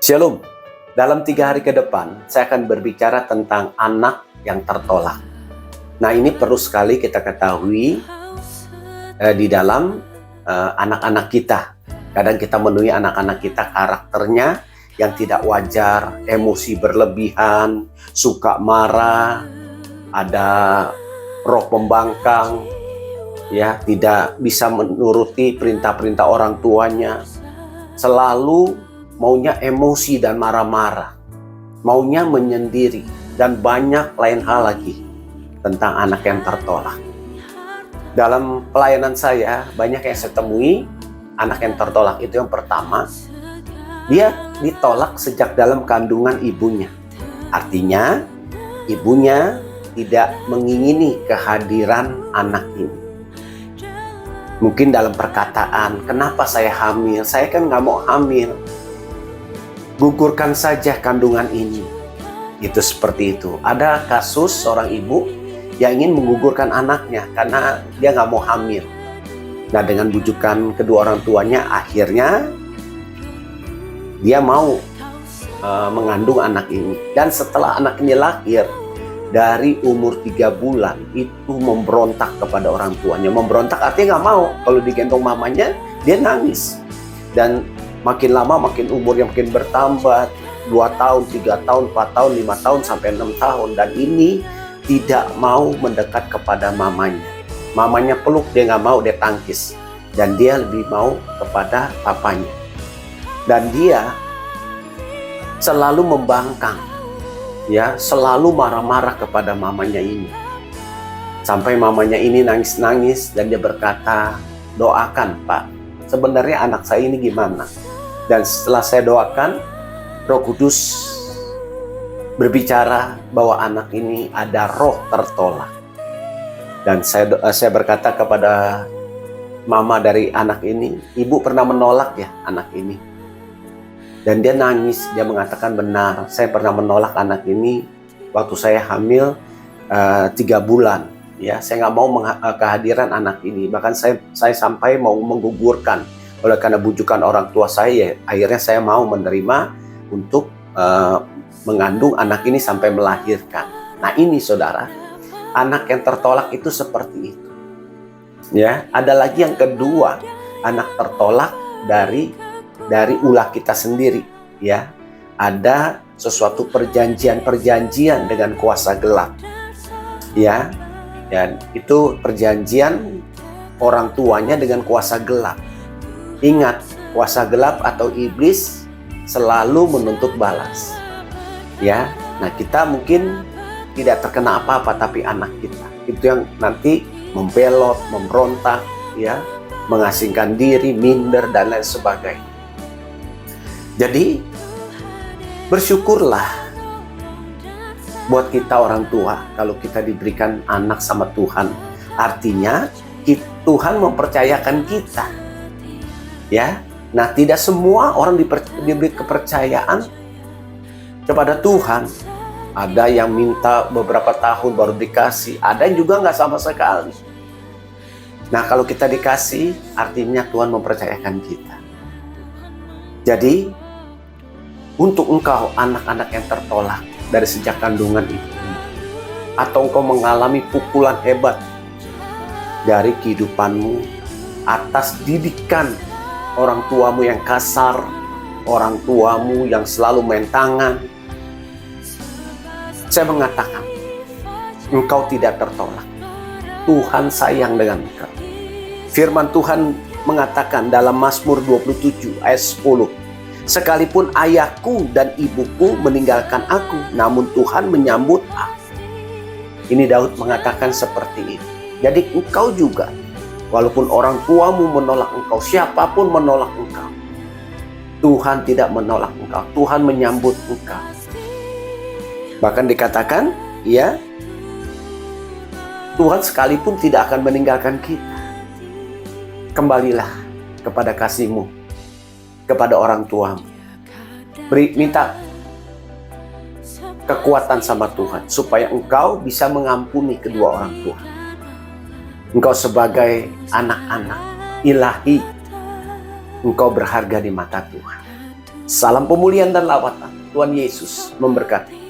Shalom. Dalam 3 hari ke depan, saya akan berbicara tentang anak yang tertolak. Nah, ini perlu sekali kita ketahui di dalam anak-anak kita. Kadang kita menemui anak-anak kita karakternya yang tidak wajar, emosi berlebihan, suka marah, ada roh pembangkang, ya, tidak bisa menuruti perintah-perintah orang tuanya, selalu maunya emosi dan marah-marah, maunya menyendiri, dan banyak lain hal lagi tentang anak yang tertolak. Dalam pelayanan saya, banyak yang saya temui anak yang tertolak itu yang pertama, dia ditolak sejak dalam kandungan ibunya. Artinya, ibunya tidak mengingini kehadiran anak ini. Mungkin dalam perkataan, kenapa saya hamil? Saya kan nggak mau hamil. Gugurkan saja kandungan ini. Itu seperti itu. Ada kasus seorang ibu yang ingin menggugurkan anaknya karena dia nggak mau hamil. Nah, dengan bujukan kedua orang tuanya, akhirnya dia mau mengandung anak ini. Dan setelah anak ini lahir, dari umur 3 bulan itu memberontak kepada orang tuanya. Memberontak artinya nggak mau. Kalau digendong mamanya, dia nangis. Dan makin lama makin umurnya makin bertambah, 2 tahun, 3 tahun, 4 tahun, 5 tahun, sampai 6 tahun. Dan ini tidak mau mendekat kepada mamanya. Mamanya peluk, dia nggak mau, dia tangkis. Dan dia lebih mau kepada papanya. Dan dia selalu membangkang, ya, selalu marah-marah kepada mamanya ini. Sampai mamanya ini nangis-nangis dan dia berkata, doakan Pak, sebenarnya anak saya ini gimana? Dan setelah saya doakan, Roh Kudus berbicara bahwa anak ini ada roh tertolak. Dan saya berkata kepada mama dari anak ini, ibu pernah menolak ya anak ini? Dan dia nangis, dia mengatakan benar, saya pernah menolak anak ini waktu saya hamil 3 bulan. Ya, saya nggak mau kehadiran anak ini. Bahkan saya sampai mau menggugurkan. Oleh karena bujukan orang tua saya, akhirnya saya mau menerima untuk mengandung anak ini sampai melahirkan. Nah, ini saudara, anak yang tertolak itu seperti itu. Ya, ada lagi yang kedua, anak tertolak dari ulah kita sendiri. Ya, ada sesuatu perjanjian dengan kuasa gelap. Ya, dan itu perjanjian orang tuanya dengan kuasa gelap. Ingat, kuasa gelap atau iblis selalu menuntut balas. Ya, nah kita mungkin tidak terkena apa-apa, tapi anak kita itu yang nanti membelot, memberontak, ya, mengasingkan diri, minder dan lain sebagainya. Jadi bersyukurlah buat kita orang tua kalau kita diberikan anak sama Tuhan. Artinya Tuhan mempercayakan kita. Ya, nah tidak semua orang diberi kepercayaan kepada Tuhan. Ada yang minta beberapa tahun baru dikasih, ada yang juga nggak sama sekali. Nah, kalau kita dikasih, artinya Tuhan mempercayakan kita. Jadi, untuk engkau anak-anak yang tertolak dari sejak kandungan itu, atau engkau mengalami pukulan hebat dari kehidupanmu atas didikan orang tuamu yang kasar, orang tuamu yang selalu main tangan, saya mengatakan, engkau tidak tertolak. Tuhan sayang dengan engkau. Firman Tuhan mengatakan dalam Mazmur 27 ayat 10, sekalipun ayahku dan ibuku meninggalkan aku, namun Tuhan menyambut aku. Ini Daud mengatakan seperti itu. Jadi engkau juga, walaupun orang tuamu menolak engkau, siapapun menolak engkau, Tuhan tidak menolak engkau. Tuhan menyambut engkau. Bahkan dikatakan, ya, Tuhan sekalipun tidak akan meninggalkan kita. Kembalilah kepada kasih-Mu, kepada orang tuamu. Minta kekuatan sama Tuhan, supaya engkau bisa mengampuni kedua orang tua. Engkau sebagai anak-anak ilahi, engkau berharga di mata Tuhan. Salam pemulihan dan lawatan. Tuhan Yesus memberkati.